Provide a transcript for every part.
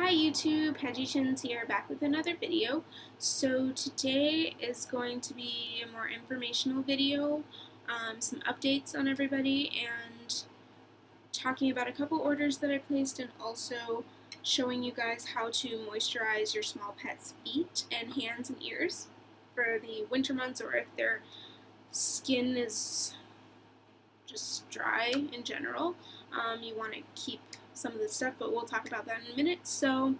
Hi YouTube, Hedgie Chins here, back with another video. So today is going to be a more informational video, some updates on everybody, and talking about a couple orders that I placed, and also showing you guys how to moisturize your small pet's feet and hands and ears for the winter months, or if their skin is just dry in general. You want to keep some of this stuff, but we'll talk about that in a minute. So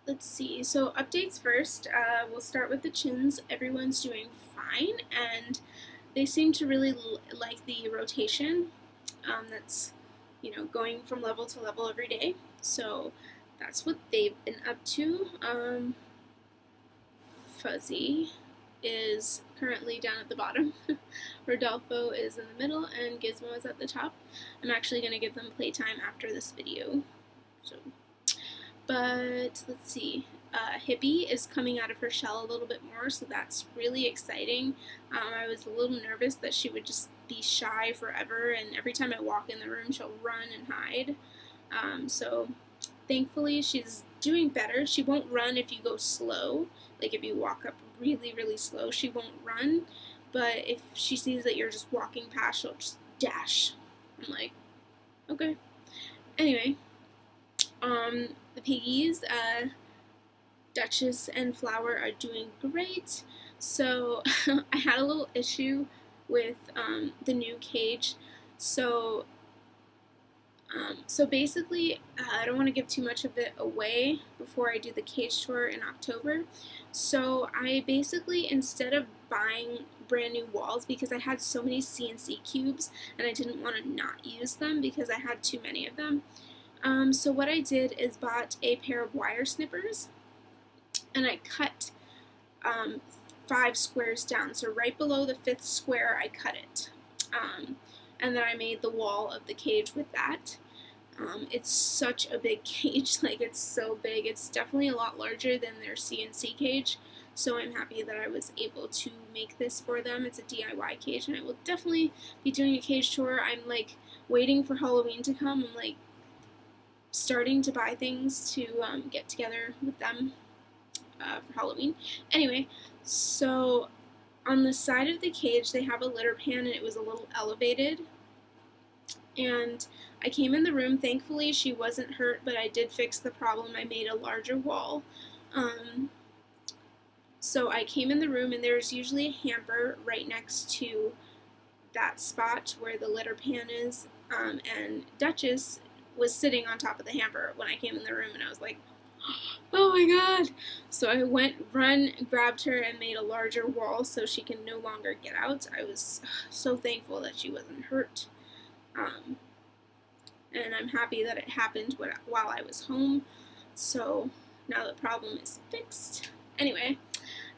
let's see. So updates first. We'll start with the chins. Everyone's doing fine, and they seem to really like the rotation. That's going from level to level every day. So that's what they've been up to. Fuzzy is currently down at the bottom. Rodolfo is in the middle, and Gizmo is at the top. I'm actually going to give them playtime after this video. But let's see. Hippie is coming out of her shell a little bit more, so that's really exciting. I was a little nervous that she would just be shy forever, and every time I walk in the room, she'll run and hide. So thankfully, she's doing better. She won't run if you go slow. Like if you walk up really, really slow, she won't run. But if she sees that you're just walking past, she'll just dash. I'm like, okay. Anyway, the piggies, Duchess and Flower are doing great. So I had a little issue with the new cage. So basically, I don't want to give too much of it away before I do the cage tour in October. So I basically, instead of buying brand new walls, because I had so many CNC cubes and I didn't want to not use them because I had too many of them. So what I did is bought a pair of wire snippers, and I cut 5 squares down. So right below the 5th square, I cut it. And then I made the wall of the cage with that. It's such a big cage, like it's so big. It's definitely a lot larger than their CNC cage, so I'm happy that I was able to make this for them. It's a DIY cage, and I will definitely be doing a cage tour. I'm like waiting for Halloween to come. I'm like starting to buy things to get together with them for Halloween. Anyway, so on the side of the cage they have a litter pan, and it was a little elevated. And I came in the room. Thankfully, she wasn't hurt, but I did fix the problem. I made a larger wall. So I came in the room, and there's usually a hamper right next to that spot where the litter pan is. And Duchess was sitting on top of the hamper when I came in the room, and I was like, oh my god! So I grabbed her, and made a larger wall so she can no longer get out. I was so thankful that she wasn't hurt. And I'm happy that it happened while I was home. So now the problem is fixed. Anyway,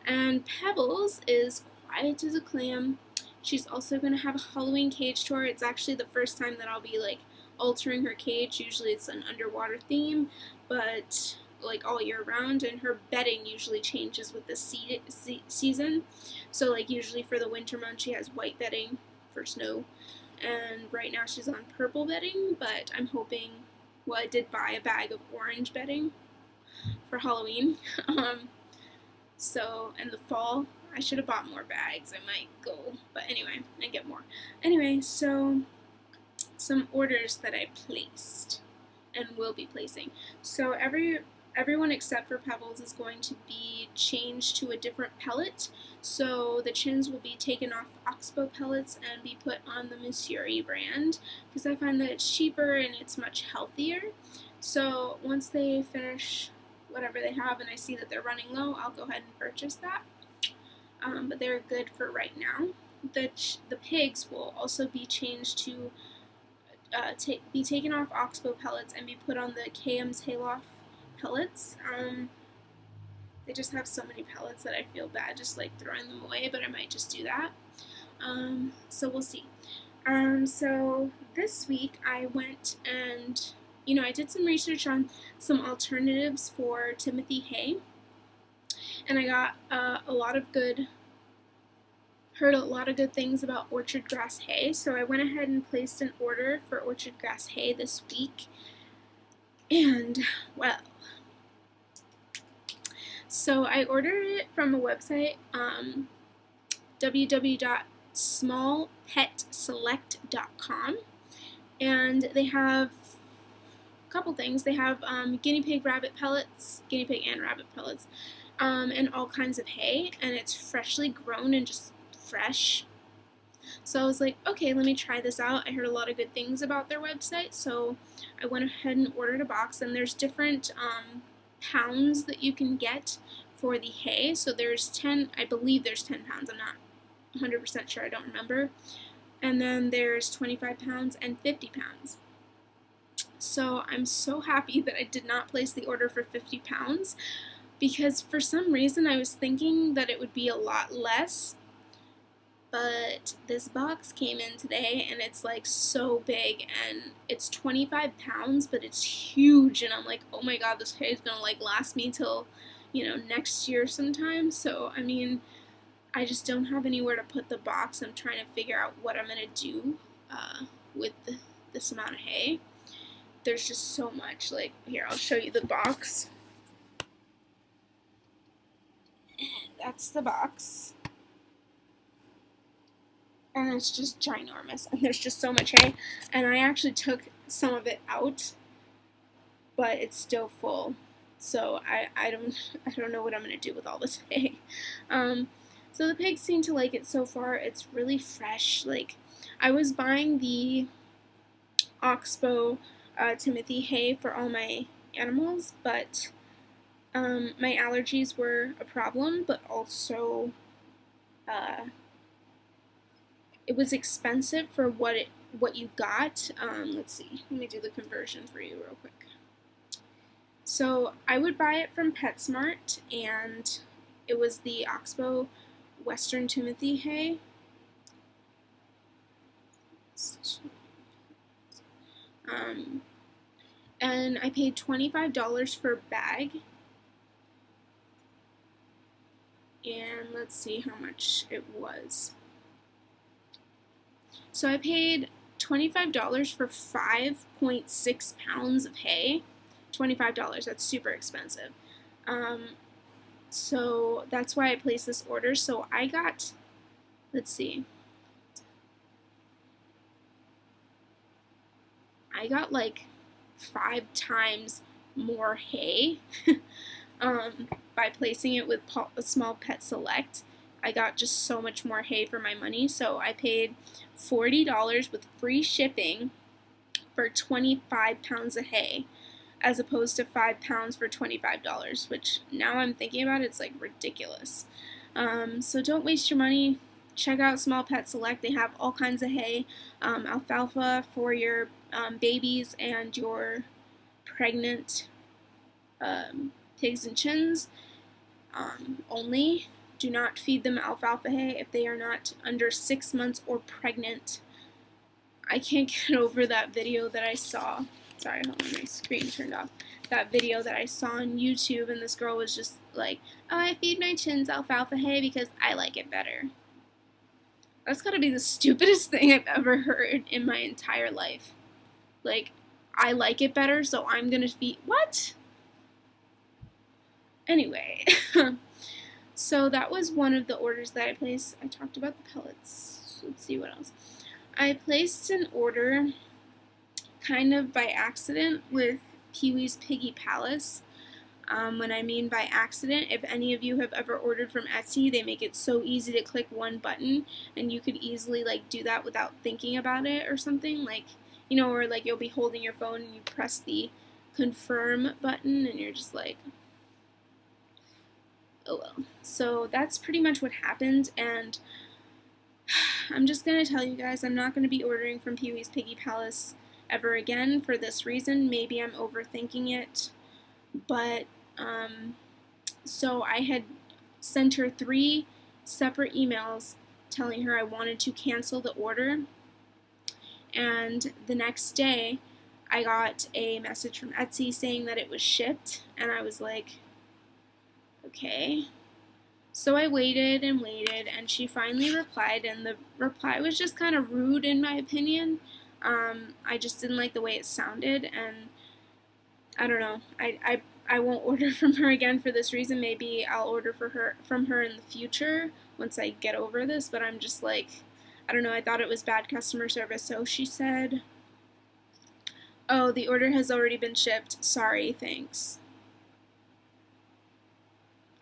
and Pebbles is quiet as a clam. She's also going to have a Halloween cage tour. It's actually the first time that I'll be like altering her cage. Usually it's an underwater theme, but like all year round, and her bedding usually changes with the season. So like usually for the winter months she has white bedding for snow, and right now she's on purple bedding, but I'm hoping, well, I did buy a bag of orange bedding for Halloween. So in the fall I should have bought more bags. I might go, but anyway, I get more. Anyway, so some orders that I placed and will be placing. So everyone except for Pebbles is going to be changed to a different pellet. So the chins will be taken off Oxbow pellets and be put on the Moisturizing brand, because I find that it's cheaper and it's much healthier. So once they finish whatever they have and I see that they're running low, I'll go ahead and purchase that. But they're good for right now. The pigs will also be changed to be taken off Oxbow pellets and be put on the KM's Hayloft pellets. They just have so many pellets that I feel bad just like throwing them away, but I might just do that. So we'll see. So this week I went and, I did some research on some alternatives for Timothy hay, and I got heard a lot of good things about orchard grass hay, so I went ahead and placed an order for orchard grass hay this week, And, well, so I ordered it from a website, www.smallpetselect.com, and they have a couple things. They have guinea pig rabbit pellets, guinea pig and rabbit pellets, and all kinds of hay, and it's freshly grown and just fresh. So I was like, okay, let me try this out. I heard a lot of good things about their website, so I went ahead and ordered a box, and there's different pounds that you can get for the hay. So there's 10, I believe there's 10 pounds, I'm not 100% sure, I don't remember. And then there's 25 pounds and 50 pounds. So I'm so happy that I did not place the order for 50 pounds, because for some reason I was thinking that it would be a lot less. But this box came in today, and it's like so big, and it's 25 pounds, but it's huge, and I'm like, oh my god, this hay is gonna like last me till, next year sometime. So I mean, I just don't have anywhere to put the box. I'm trying to figure out what I'm gonna do with this amount of hay. There's just so much. Like, here, I'll show you the box. That's the box. And it's just ginormous, and there's just so much hay, and I actually took some of it out, but it's still full, so I don't know what I'm gonna do with all this hay. So the pigs seem to like it so far. It's really fresh. Like, I was buying the Oxbow Timothy hay for all my animals, but my allergies were a problem, but also it was expensive for what you got. Let's see. Let me do the conversion for you real quick. So I would buy it from PetSmart, and it was the Oxbow Western Timothy hay. And I paid $25 for a bag. And let's see how much it was. So I paid $25 for 5.6 pounds of hay. $25, that's super expensive. So that's why I placed this order. So I got, let's see, I got like 5 times more hay by placing it with Small Pet Select. I got just so much more hay for my money. So I paid $40 with free shipping for 25 pounds of hay, as opposed to 5 pounds for $25, which now I'm thinking about it, it's like ridiculous. So don't waste your money. Check out Small Pet Select. They have all kinds of hay, alfalfa for your babies and your pregnant pigs and chins only. Do not feed them alfalfa hay if they are not under 6 months or pregnant. I can't get over that video that I saw. Sorry, hold on, my screen turned off. That video that I saw on YouTube, and this girl was just like, oh, I feed my chins alfalfa hay because I like it better. That's gotta be the stupidest thing I've ever heard in my entire life. Like, I like it better, so I'm gonna feed, what? Anyway, so that was one of the orders that I placed. I talked about the pellets. Let's see what else. I placed an order kind of by accident with Pee-wee's Piggy Palace. When I mean by accident, if any of you have ever ordered from Etsy, they make it so easy to click one button, and you could easily like do that without thinking about it or something, like, or like you'll be holding your phone and you press the confirm button and you're just like, oh well. So that's pretty much what happened, and I'm just gonna tell you guys, I'm not gonna be ordering from Pee-wee's Piggy Palace ever again for this reason. Maybe I'm overthinking it, but so I had sent her 3 separate emails telling her I wanted to cancel the order, and the next day I got a message from Etsy saying that it was shipped, and I was like, okay. So I waited and waited, and she finally replied, and the reply was just kind of rude in my opinion. I just didn't like the way it sounded, and I don't know. I won't order from her again for this reason. Maybe I'll order from her in the future once I get over this, but I'm just like, I don't know, I thought it was bad customer service. So she said, "Oh, the order has already been shipped. Sorry, thanks."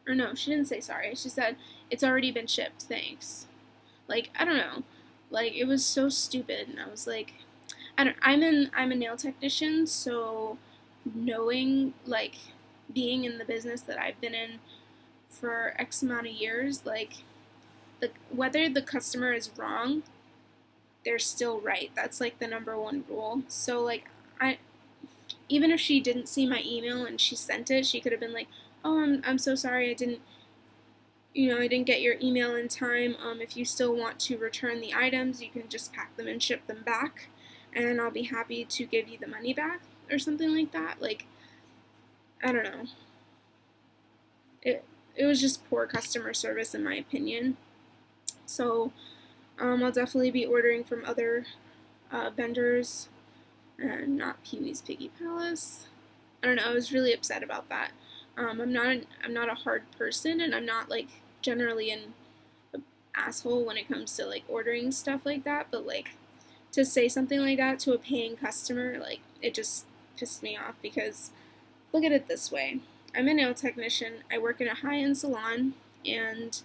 Or no, she didn't say sorry. She said, "It's already been shipped. Thanks." Like, I don't know. Like, it was so stupid, and I was like, I'm a nail technician, so knowing, like, being in the business that I've been in for X amount of years, like, whether the customer is wrong, they're still right. That's like the number one rule. So like, I even if she didn't see my email and she sent it, she could have been like, "Oh, I'm so sorry, I didn't get your email in time. If you still want to return the items, you can just pack them and ship them back, and I'll be happy to give you the money back," or something like that. Like, I don't know. It was just poor customer service in my opinion. So I'll definitely be ordering from other vendors and not Pee Wee's Piggy Palace. I don't know. I was really upset about that. I'm not a hard person, and I'm not like generally an asshole when it comes to like ordering stuff like that. But like to say something like that to a paying customer, like it just pissed me off because look at it this way: I'm a nail technician. I work in a high-end salon, and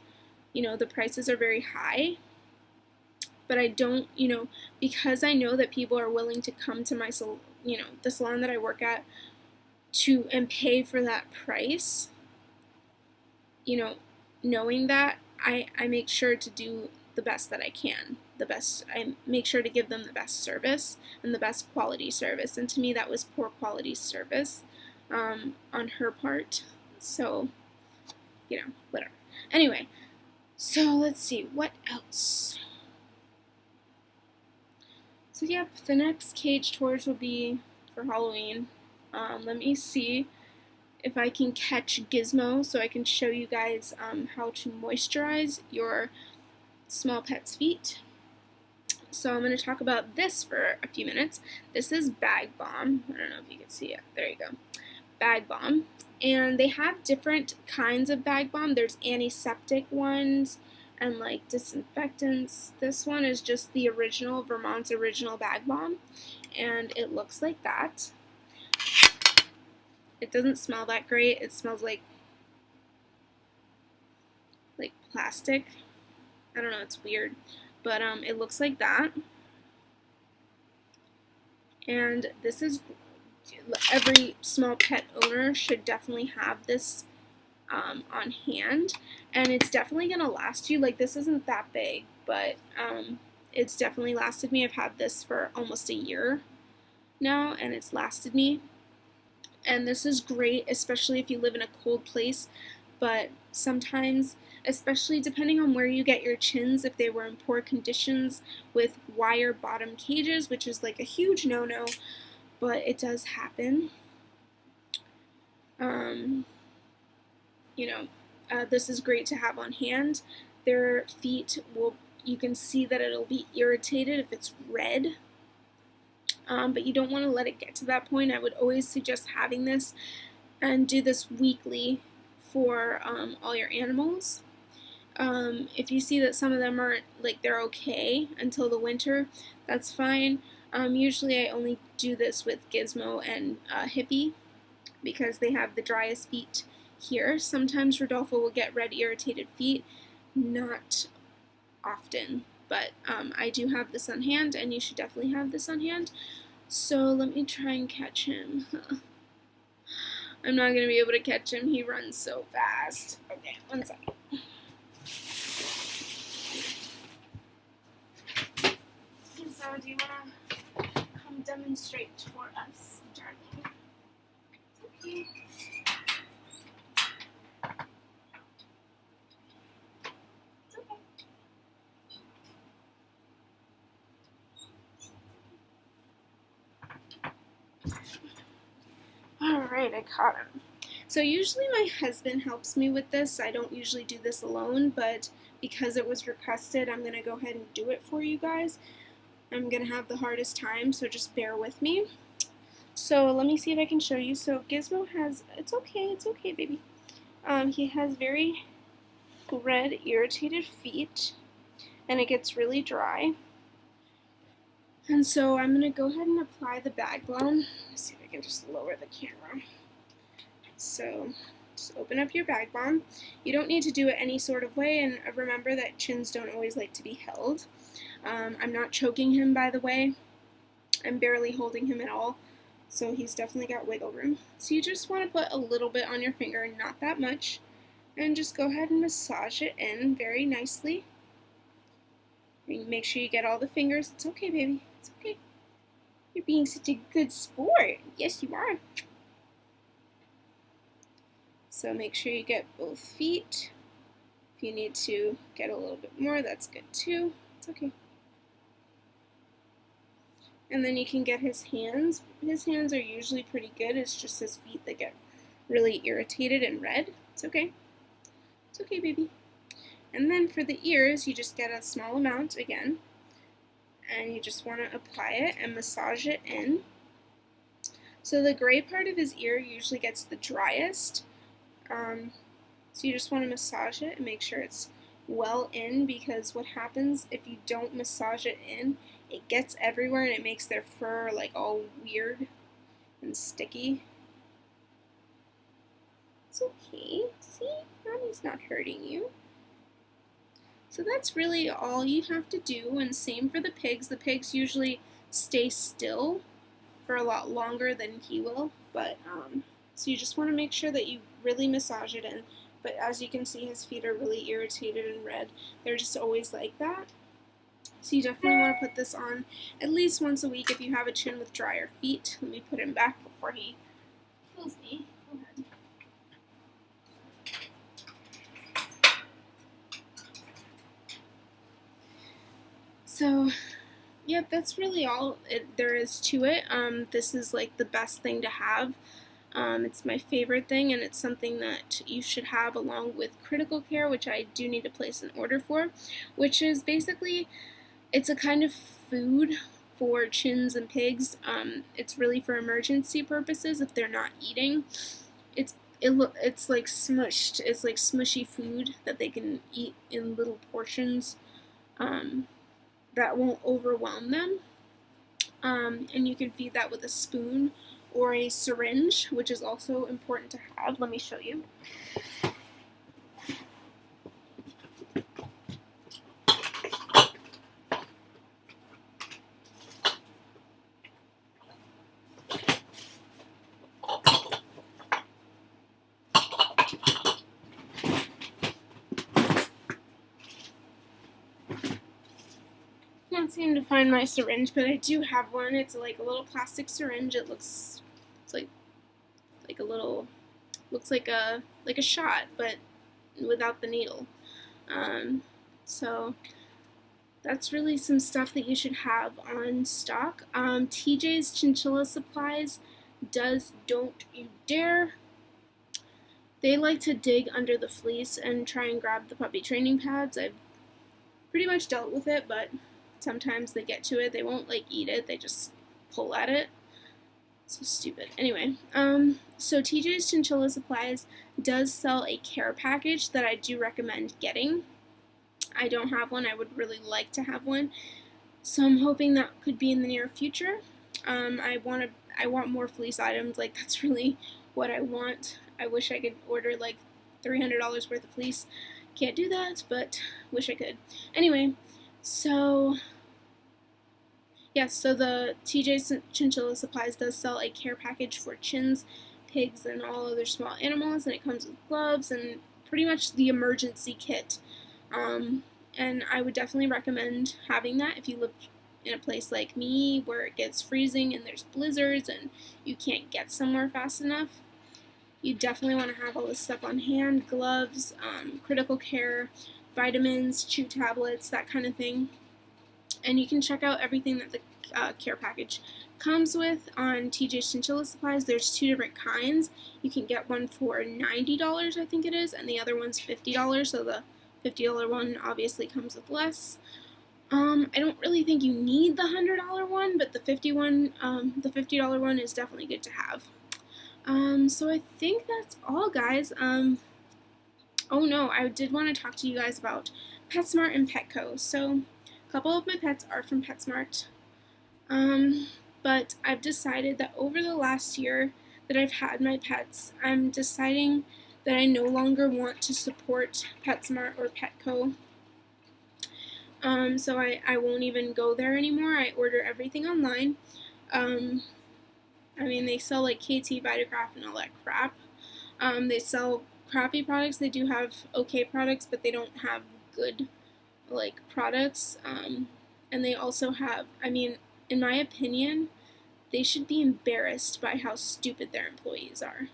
the prices are very high. But I don't, because I know that people are willing to come to the salon that I work at and pay for that price, you know, knowing that I make sure to do the best that I can. I make sure to give them the best service and the best quality service. And to me, that was poor quality service on her part. So, whatever. Anyway, so let's see, what else? So, yep, the next cage tours will be for Halloween. Let me see if I can catch Gizmo so I can show you guys how to moisturize your small pet's feet. So I'm going to talk about this for a few minutes. This is Bag Balm. I don't know if you can see it. There you go. Bag Balm. And they have different kinds of Bag Balm. There's antiseptic ones and like disinfectants. This one is just the original, Vermont's original Bag Balm. And it looks like that. It doesn't smell that great. It smells like plastic. I don't know, it's weird. But it looks like that. And this is, every small pet owner should definitely have this on hand. And it's definitely going to last you. Like, this isn't that big, but it's definitely lasted me. I've had this for almost a year now, and it's lasted me. And this is great, especially if you live in a cold place. But sometimes, especially depending on where you get your chins, if they were in poor conditions with wire bottom cages, which is like a huge no-no, but it does happen. This is great to have on hand. Their feet you can see that it'll be irritated if it's red. But you don't want to let it get to that point. I would always suggest having this and do this weekly for all your animals. If you see that some of them aren't, they're okay until the winter, that's fine. Usually I only do this with Gizmo and Hippie because they have the driest feet here. Sometimes Rodolfo will get red irritated feet, not often, but I do have this on hand, and you should definitely have this on hand. So let me try and catch him. I'm not going to be able to catch him. He runs so fast. Okay, one second. So do you want to come demonstrate for us, darling? Okay. Alright, I caught him. So usually my husband helps me with this. I don't usually do this alone, but because it was requested, I'm going to go ahead and do it for you guys. I'm going to have the hardest time, so just bear with me. So let me see if I can show you. So Gizmo has, it's okay, baby. He has very red, irritated feet, and it gets really dry. And so I'm going to go ahead and apply the bag balm. Let's see if I can just lower the camera. So just open up your bag balm. You don't need to do it any sort of way, and remember that chins don't always like to be held. I'm not choking him, by the way. I'm barely holding him at all, so he's definitely got wiggle room. So you just want to put a little bit on your finger, not that much, and just go ahead and massage it in very nicely. And make sure you get all the fingers. It's okay, baby. It's okay. You're being such a good sport. Yes, you are. So make sure you get both feet. If you need to get a little bit more, that's good too. It's okay. And then you can get his hands. His hands are usually pretty good. It's just his feet that get really irritated and red. It's okay. It's okay, baby. And then for the ears, you just get a small amount again. And you just want to apply it and massage it in. So the gray part of his ear usually gets the driest. So you just want to massage it and make sure it's well in, because what happens if you don't massage it in, it gets everywhere and it makes their fur like all weird and sticky. It's okay. See? Mommy's not hurting you. So that's really all you have to do, and same for the pigs. The pigs usually stay still for a lot longer than he will, but so you just want to make sure that you really massage it in. But as you can see, his feet are really irritated and red. They're just always like that. So you definitely want to put this on at least once a week if you have a chin with drier feet. Let me put him back before he kills me. Go ahead. So, yep, that's really all there is to it. This is like the best thing to have. It's my favorite thing, and it's something that you should have along with critical care, which I do need to place an order for, which is basically, it's a kind of food for chins and pigs. It's really for emergency purposes if they're not eating. It's like smushed. It's like smushy food that they can eat in little portions that won't overwhelm them. And you can feed that with a spoon or a syringe, which is also important to have. Let me show you. Can't seem to find my syringe, but I do have one. It's like a little plastic syringe. It's like a little, looks like a shot, but without the needle. So that's really some stuff that you should have on stock. TJ's Chinchilla Supplies does Don't You Dare. They like to dig under the fleece and try and grab the puppy training pads. I've pretty much dealt with it, but sometimes they get to it. They won't like eat it, they just pull at it. So stupid. Anyway, so TJ's Chinchilla Supplies does sell a care package that I do recommend getting. I don't have one. I would really like to have one, so I'm hoping that could be in the near future. I want more fleece items. Like, that's really what I want. I wish I could order like $300 worth of fleece. Can't do that, but wish I could. Anyway, so yes, so the TJ's Chinchilla Supplies does sell a care package for chins, pigs, and all other small animals, and it comes with gloves and pretty much the emergency kit. And I would definitely recommend having that if you live in a place like me where it gets freezing and there's blizzards and you can't get somewhere fast enough. You definitely want to have all this stuff on hand: gloves, critical care, vitamins, chew tablets, that kind of thing. And you can check out everything that the care package comes with on TJ's Chinchilla Supplies. There's two different kinds. You can get one for $90, I think it is, and the other one's $50, so the $50 one obviously comes with less. I don't really think you need the $100 one, but the the $50 one is definitely good to have. So I think that's all, guys. Oh no, I did want to talk to you guys about PetSmart and Petco. So a couple of my pets are from PetSmart. But I've decided that over the last year that I've had my pets, I'm deciding that I no longer want to support PetSmart or Petco. So I won't even go there anymore. I order everything online. I mean, they sell like KT, Vitagraph, and all that crap. They sell crappy products. They do have okay products, but they don't have good like products. And they also have, I mean, in my opinion, they should be embarrassed by how stupid their employees are.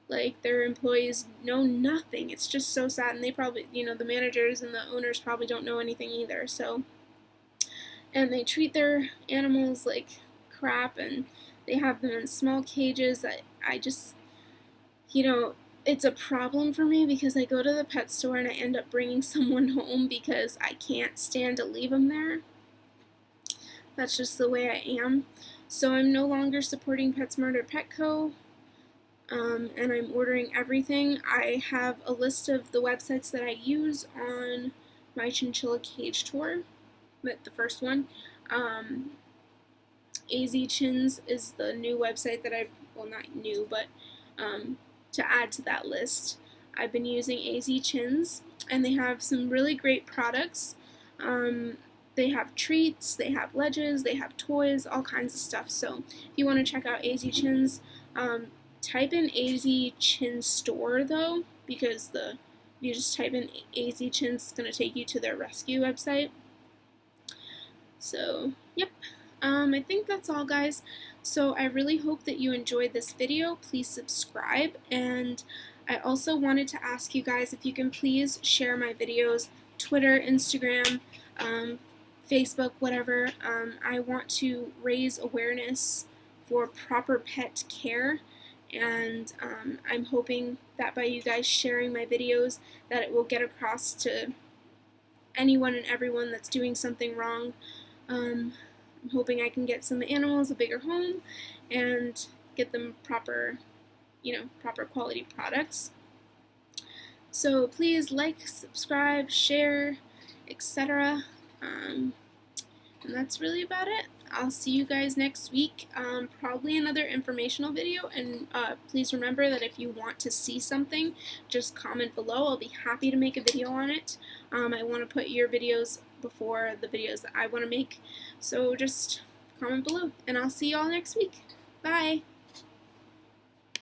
Like, their employees know nothing. It's just so sad, and they probably, the managers and the owners probably don't know anything either. So, and they treat their animals like crap, and they have them in small cages. I just, it's a problem for me because I go to the pet store and I end up bringing someone home because I can't stand to leave them there. That's just the way I am. So I'm no longer supporting PetSmart or Petco. And I'm ordering everything. I have a list of the websites that I use on my chinchilla cage tour, but the first one. AZ Chins is the new website that well, not new, but to add to that list. I've been using AZ Chins, and they have some really great products. They have treats, they have ledges, they have toys, all kinds of stuff. So if you want to check out AZ Chins, type in AZ Chin Store though, because if you just type in AZ Chins, it's going to take you to their rescue website. So, yep. I think that's all, guys. So I really hope that you enjoyed this video. Please subscribe, and I also wanted to ask you guys if you can please share my videos, Twitter, Instagram, Facebook, whatever. I want to raise awareness for proper pet care, and I'm hoping that by you guys sharing my videos that it will get across to anyone and everyone that's doing something wrong. I'm hoping I can get some animals a bigger home and get them proper quality products. So please like, subscribe, share, etc. And that's really about it. I'll see you guys next week, probably another informational video, and please remember that if you want to see something, just comment below. I'll be happy to make a video on it. I want to put your videos before the videos that I want to make, so just comment below, and I'll see you all next week. Bye!